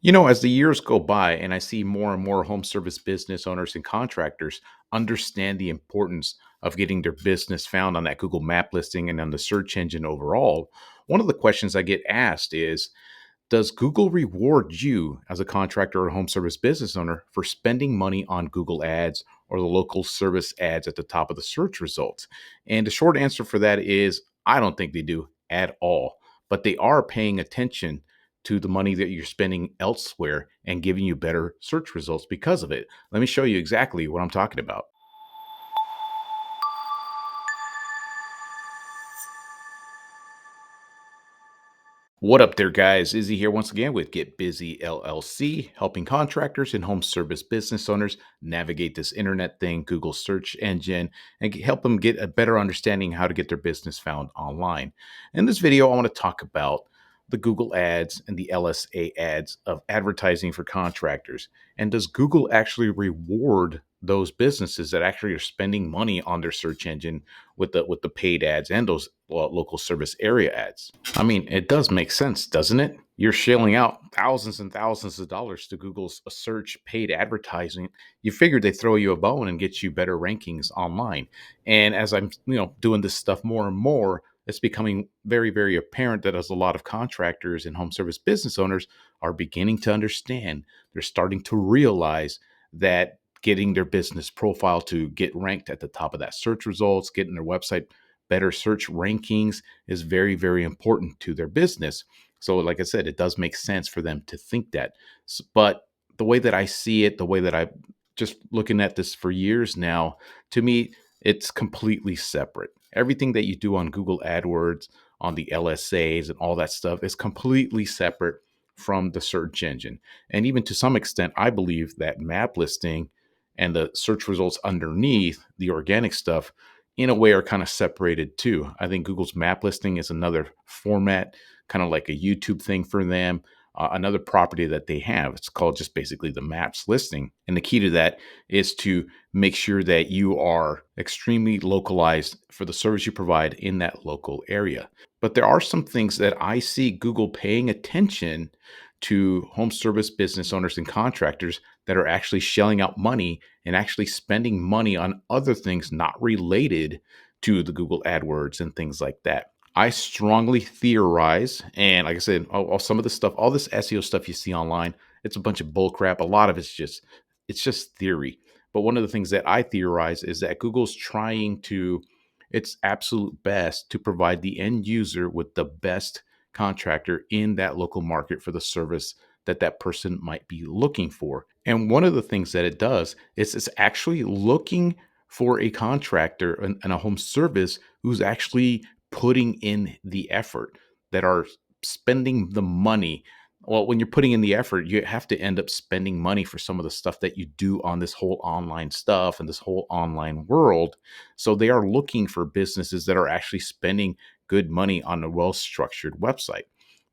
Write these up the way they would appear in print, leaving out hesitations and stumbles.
As the years go by and I see more and more home service business owners and contractors understand the importance of getting their business found on that Google map listing and on the search engine overall, one of the questions I get asked is, does Google reward you as a contractor or home service business owner for spending money on Google ads or the local service ads at the top of the search results? And the short answer for that is I don't think they do at all, but they are paying attention to the money that you're spending elsewhere and giving you better search results because of it. Let me show you exactly what I'm talking about. What up there, guys? Izzy here once again with Get Busy LLC, helping contractors and home service business owners navigate this internet thing, Google search engine, and help them get a better understanding how to get their business found online. In this video, I want to talk about the Google ads and the LSA ads of advertising for contractors. And does Google actually reward those businesses that actually are spending money on their search engine with the paid ads and those local service area ads? I mean, it does make sense, doesn't it? You're shelling out thousands and thousands of dollars to Google's search paid advertising. You figured they throw you a bone and get you better rankings online. And as I'm, doing this stuff more and more, it's becoming very, very apparent that as a lot of contractors and home service business owners are beginning to understand, they're starting to realize that getting their business profile to get ranked at the top of that search results, getting their website better search rankings is very, very important to their business. So, like I said, it does make sense for them to think that. But the way that I see it, the way that I just looking at this for years now, to me, it's completely separate. Everything that you do on Google AdWords, on the LSAs, and all that stuff is completely separate from the search engine. And even to some extent, I believe that map listing and the search results underneath the organic stuff in a way are kind of separated too. I think Google's map listing is another format, kind of like a YouTube thing for them. Another property that they have, it's called just basically the maps listing. And the key to that is to make sure that you are extremely localized for the service you provide in that local area. But there are some things that I see Google paying attention to home service business owners and contractors that are actually shelling out money and actually spending money on other things not related to the Google AdWords and things like that. I strongly theorize, and like I said, all some of the stuff, all this SEO stuff you see online, it's a bunch of bull crap. A lot of it's just theory. But one of the things that I theorize is that Google's trying to its absolute best to provide the end user with the best contractor in that local market for the service that that person might be looking for. And one of the things that it does is it's actually looking for a contractor and a home service who's actually putting in the effort, that are spending the money. Well, when you're putting in the effort, you have to end up spending money for some of the stuff that you do on this whole online stuff and this whole online world. So they are looking for businesses that are actually spending good money on a well structured website.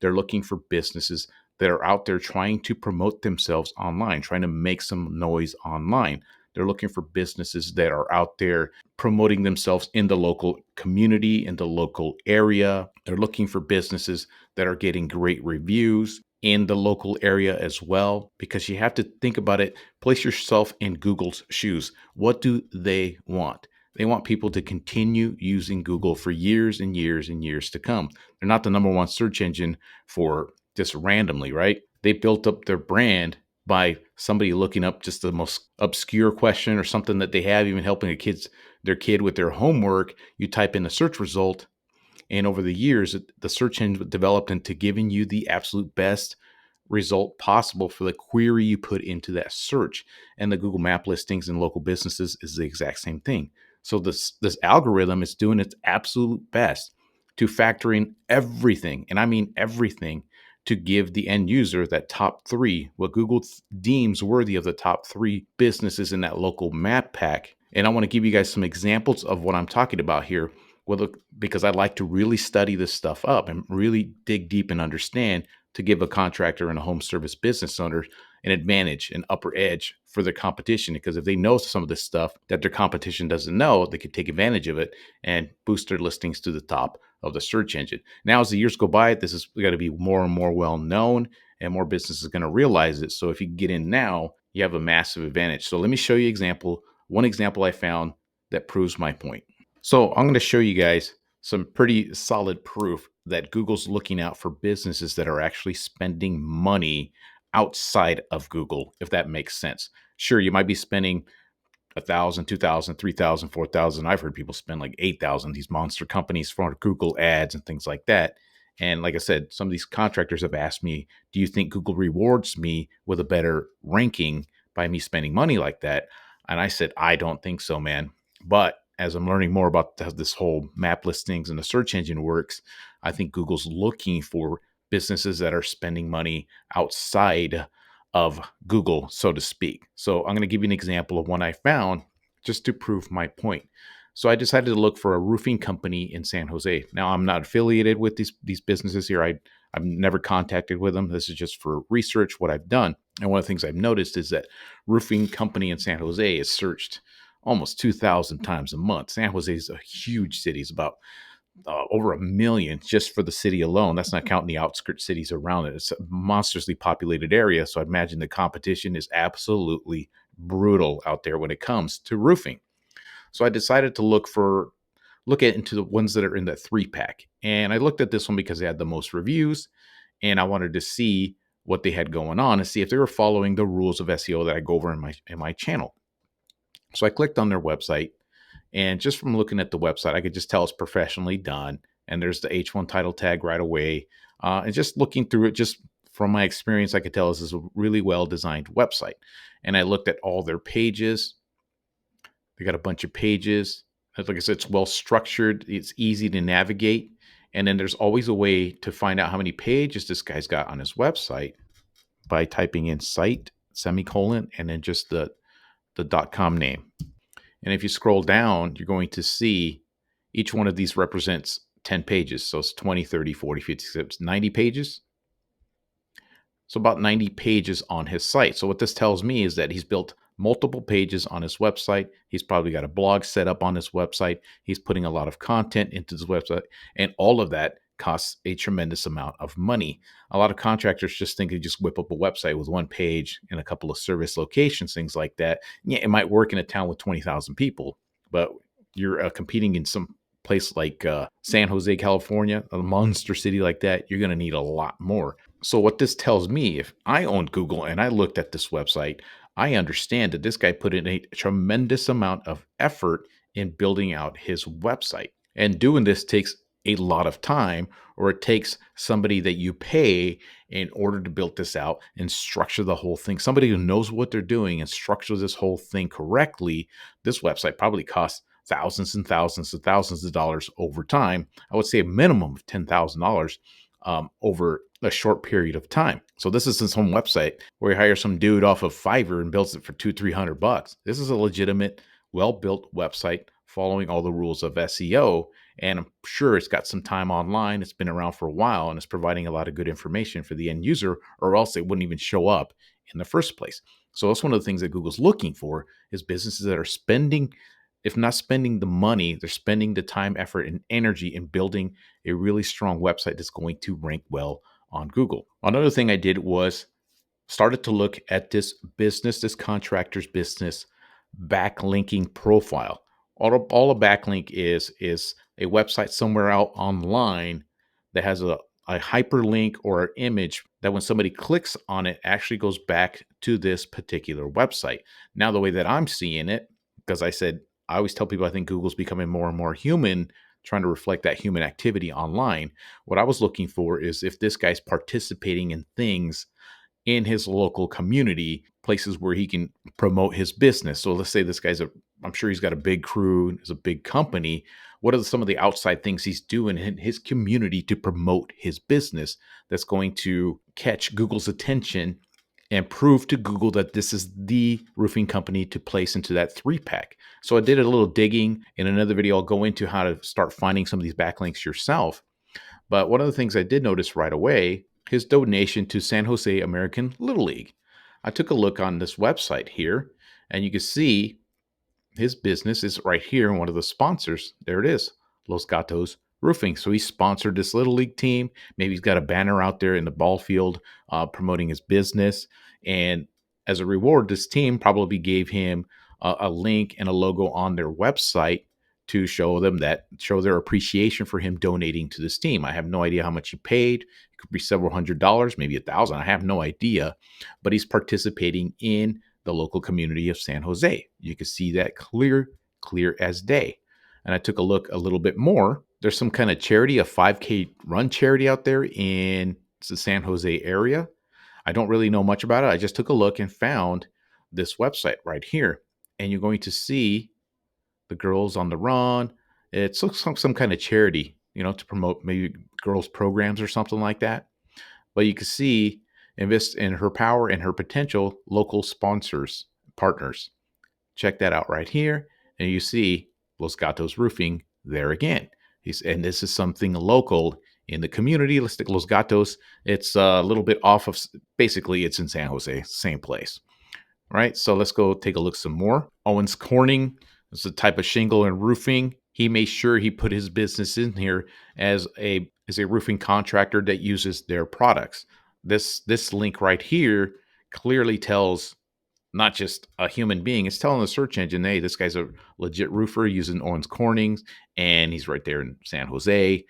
They're looking for businesses that are out there trying to promote themselves online, trying to make some noise online. They're looking for businesses that are out there promoting themselves in the local community, in the local area. They're looking for businesses that are getting great reviews in the local area as well, because you have to think about it. Place yourself in Google's shoes. What do they want? They want people to continue using Google for years and years and years to come. They're not the number one search engine for just randomly, right? They built up their brand by somebody looking up just the most obscure question or something that they have, even helping their kid with their homework. You type in the search result, and over the years, the search engine developed into giving you the absolute best result possible for the query you put into that search. And the Google Map listings and local businesses is the exact same thing. So this algorithm is doing its absolute best to factor in everything, and I mean everything, to give the end user that top three, what Google deems worthy of the top three businesses in that local map pack. And I want to give you guys some examples of what I'm talking about here. Well, because I like to really study this stuff up and really dig deep and understand, to give a contractor and a home service business owner an advantage, an upper edge for their competition. Because if they know some of this stuff that their competition doesn't know, they could take advantage of it and boost their listings to the top of the search engine. Now, as the years go by, this is going to be more and more well known. and more businesses are going to realize it. So if you get in now, you have a massive advantage. So let me show you one example I found that proves my point. So I'm going to show you guys some pretty solid proof that Google's looking out for businesses that are actually spending money outside of Google, if that makes sense. Sure, you might be spending 1,000, 2,000, 3,000, 4,000. I've heard people spend like 8,000, these monster companies for Google ads and things like that. And like I said, some of these contractors have asked me, do you think Google rewards me with a better ranking by me spending money like that? And I said, I don't think so, man. But as I'm learning more about how this whole map listings and the search engine works, I think Google's looking for businesses that are spending money outside of Google, so to speak. So I'm going to give you an example of one I found just to prove my point. So I decided to look for a roofing company in San Jose. Now I'm not affiliated with these businesses here. I've never contacted with them. This is just for research, what I've done. And one of the things I've noticed is that roofing company in San Jose is searched almost 2,000 times a month. San Jose is a huge city. It's about over 1 million just for the city alone. That's not counting the outskirts cities around it. It's a monstrously populated area. So I imagine the competition is absolutely brutal out there when it comes to roofing. So I decided to into the ones that are in the 3-pack. And I looked at this one because they had the most reviews and I wanted to see what they had going on and see if they were following the rules of SEO that I go over in my channel. So I clicked on their website, and just from looking at the website, I could just tell it's professionally done. And there's the H1 title tag right away. And just looking through it, just from my experience, I could tell this is a really well designed website. And I looked at all their pages. They got a bunch of pages. Like I said, it's well structured, it's easy to navigate. And then there's always a way to find out how many pages this guy's got on his website by typing in site, semicolon, and then just the .com name. And if you scroll down, you're going to see each one of these represents 10 pages. So it's 20, 30, 40, 50, 60, 90 pages. So about 90 pages on his site. So what this tells me is that he's built multiple pages on his website. He's probably got a blog set up on his website. He's putting a lot of content into his website. And all of that costs a tremendous amount of money. A lot of contractors just think they just whip up a website with one page and a couple of service locations, things like that. Yeah, it might work in a town with 20,000 people, but you're competing in some place like San Jose, California, a monster city like that, you're going to need a lot more. So what this tells me, if I owned Google and I looked at this website, I understand that this guy put in a tremendous amount of effort in building out his website. And doing this takes a lot of time, or it takes somebody that you pay in order to build this out and structure the whole thing. Somebody who knows what they're doing and structures this whole thing correctly. This website probably costs thousands and thousands and thousands of dollars over time. I would say a minimum of $10,000 over a short period of time. So this isn't some website where you hire some dude off of Fiverr and builds it for $200-300. This is a legitimate, well-built website following all the rules of SEO. And I'm sure it's got some time online. It's been around for a while and it's providing a lot of good information for the end user, or else it wouldn't even show up in the first place. So that's one of the things that Google's looking for, is businesses that are spending, if not spending the money, they're spending the time, effort, and energy in building a really strong website that's going to rank well on Google. Another thing I did was started to look at this contractor's business backlinking profile. All a backlink is a website somewhere out online that has a hyperlink or an image that when somebody clicks on it actually goes back to this particular website. Now, the way that I'm seeing it, because I always tell people I think Google's becoming more and more human, trying to reflect that human activity online. What I was looking for is if this guy's participating in things in his local community, places where he can promote his business. So let's say this I'm sure he's got a big crew, is a big company. What are some of the outside things he's doing in his community to promote his business that's going to catch Google's attention and prove to Google that this is the roofing company to place into that 3-pack? So I did a little digging. In another video, I'll go into how to start finding some of these backlinks yourself. But one of the things I did notice right away, his donation to San Jose American Little League. I took a look on this website here, and you can see his business is right here. And one of the sponsors, there it is, Los Gatos Roofing. So he sponsored this little league team. Maybe he's got a banner out there in the ball field promoting his business. And as a reward, this team probably gave him a link and a logo on their website to show their appreciation for him donating to this team. I have no idea how much he paid. It could be several $100s, maybe 1,000. I have no idea, but he's participating in the local community of San Jose. You can see that clear as day. And I took a look a little bit more. There's some kind of charity, a 5K run charity out there in the San Jose area. I don't really know much about it. I just took a look and found this website right here. And you're going to see the Girls on the Run. It's some kind of charity, to promote maybe girls programs or something like that. But you can see invest in her power and her potential local sponsors, partners. Check that out right here. And you see Los Gatos Roofing there again. And this is something local in the community. Let's take Los Gatos. It's a little bit off of, basically, it's in San Jose, same place. Right. So let's go take a look some more. Owens Corning is a type of shingle and roofing. He made sure he put his business in here as a roofing contractor that uses their products. This link right here clearly tells not just a human being, it's telling the search engine, hey, this guy's a legit roofer using Owens Corning's, and he's right there in San Jose.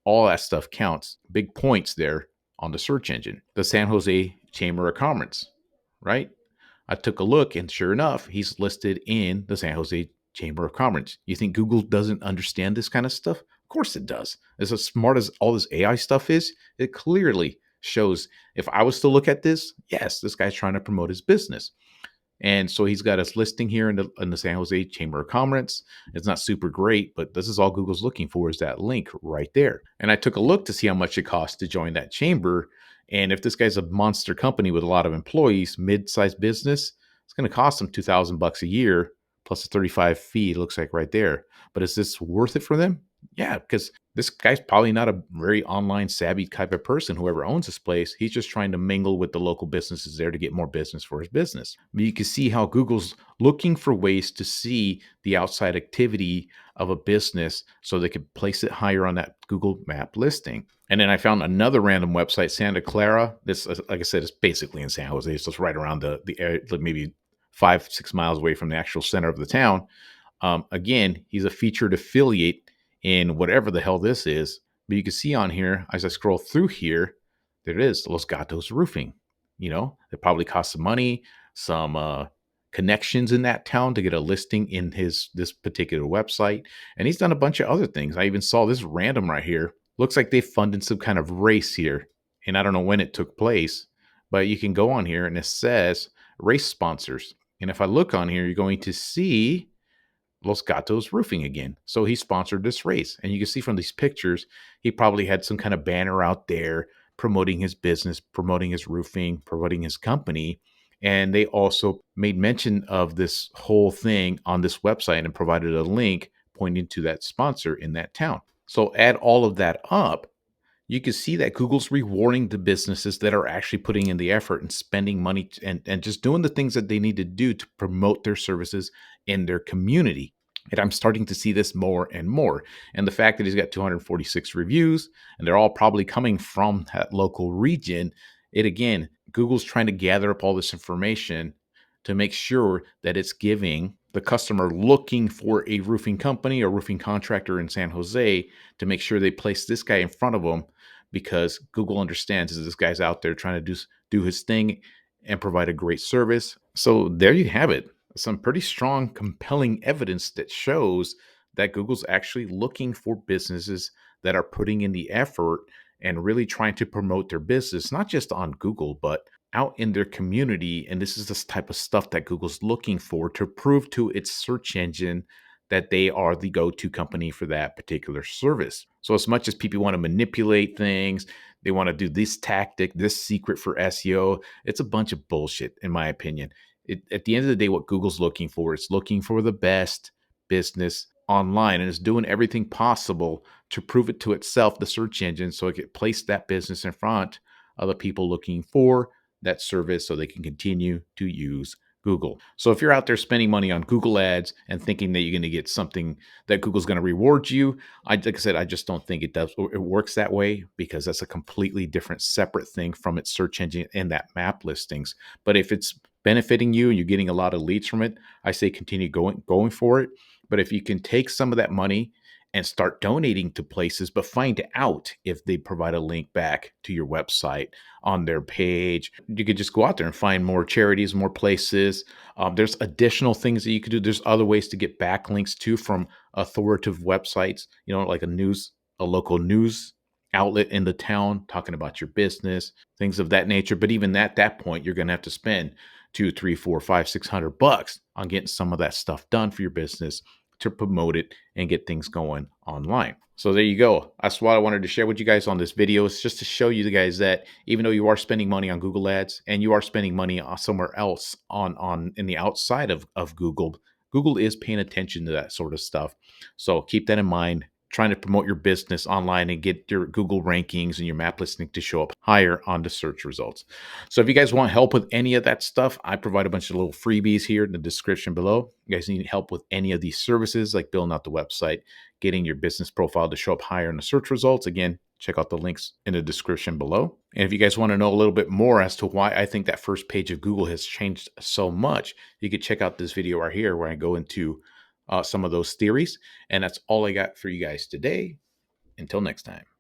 All that stuff counts. Big points there on the search engine. The San Jose Chamber of Commerce, right? I took a look, and sure enough, he's listed in the San Jose Chamber of Commerce. You think Google doesn't understand this kind of stuff? Of course it does. As smart as all this AI stuff is, it clearly shows. If I was to look at this, yes, this guy's trying to promote his business. And so he's got us listing here in the San Jose Chamber of Commerce. It's not super great, but this is all Google's looking for, is that link right there. And I took a look to see how much it costs to join that chamber. And if this guy's a monster company with a lot of employees, mid-sized business, it's going to cost them $2,000 a year plus a 35 fee. It looks like right there. But is this worth it for them? Yeah, because this guy's probably not a very online savvy type of person. Whoever owns this place, he's just trying to mingle with the local businesses there to get more business for his business. But you can see how Google's looking for ways to see the outside activity of a business so they could place it higher on that Google map listing. And then I found another random website, Santa Clara. This, like I said, is basically in San Jose. So it's right around the area, like maybe 5-6 miles away from the actual center of the town. Again, he's a featured affiliate in whatever the hell this is. But you can see on here, as I scroll through here, there it is, Los Gatos Roofing. It probably costs some money, some connections in that town to get a listing in this particular website. And he's done a bunch of other things. I even saw this random right here. Looks like they funded some kind of race here. And I don't know when it took place, but you can go on here and it says race sponsors. And if I look on here, you're going to see Los Gatos Roofing again. So he sponsored this race. And you can see from these pictures, he probably had some kind of banner out there promoting his business, promoting his roofing, promoting his company. And they also made mention of this whole thing on this website and provided a link pointing to that sponsor in that town. So add all of that up, you can see that Google's rewarding the businesses that are actually putting in the effort and spending money and just doing the things that they need to do to promote their services in their community. And I'm starting to see this more and more. And the fact that he's got 246 reviews and they're all probably coming from that local region, it again, Google's trying to gather up all this information to make sure that it's giving the customer looking for a roofing company or roofing contractor in San Jose to make sure they place this guy in front of them, because Google understands that this guy's out there trying to do his thing and provide a great service. So there you have it. Some pretty strong, compelling evidence that shows that Google's actually looking for businesses that are putting in the effort and really trying to promote their business, not just on Google, but out in their community. And this is this type of stuff that Google's looking for to prove to its search engine that they are the go-to company for that particular service. So as much as people want to manipulate things, they want to do this tactic, this secret for SEO, it's a bunch of bullshit, in my opinion. At the end of the day, what Google's looking for, it's looking for the best business online and is doing everything possible to prove it to itself, the search engine, so it can place that business in front of the people looking for that service so they can continue to use Google. So if you're out there spending money on Google ads and thinking that you're going to get something that Google's going to reward you, like I said, I just don't think it does. It works that way because that's a completely different, separate thing from its search engine and that map listings. But if it's benefiting you and you're getting a lot of leads from it, I say continue going for it. But if you can take some of that money and start donating to places, but find out if they provide a link back to your website on their page. You could just go out there and find more charities, more places. There's additional things that you could do. There's other ways to get backlinks too from authoritative websites, like a local news outlet in the town talking about your business, things of that nature. But even at that point, you're going to have to spend two, three, four, five, $600 on getting some of that stuff done for your business to promote it and get things going online. So there you go. That's what I wanted to share with you guys on this video. It's just to show you guys that even though you are spending money on Google Ads and you are spending money somewhere else on in the outside of Google, Google is paying attention to that sort of stuff. So keep that in mind. Trying to promote your business online and get your Google rankings and your map listing to show up higher on the search results. So if you guys want help with any of that stuff, I provide a bunch of little freebies here in the description below. You guys need help with any of these services like building out the website, getting your business profile to show up higher in the search results. Again, check out the links in the description below. And if you guys want to know a little bit more as to why I think that first page of Google has changed so much, you could check out this video right here where I go into some of those theories. And that's all I got for you guys today. Until next time.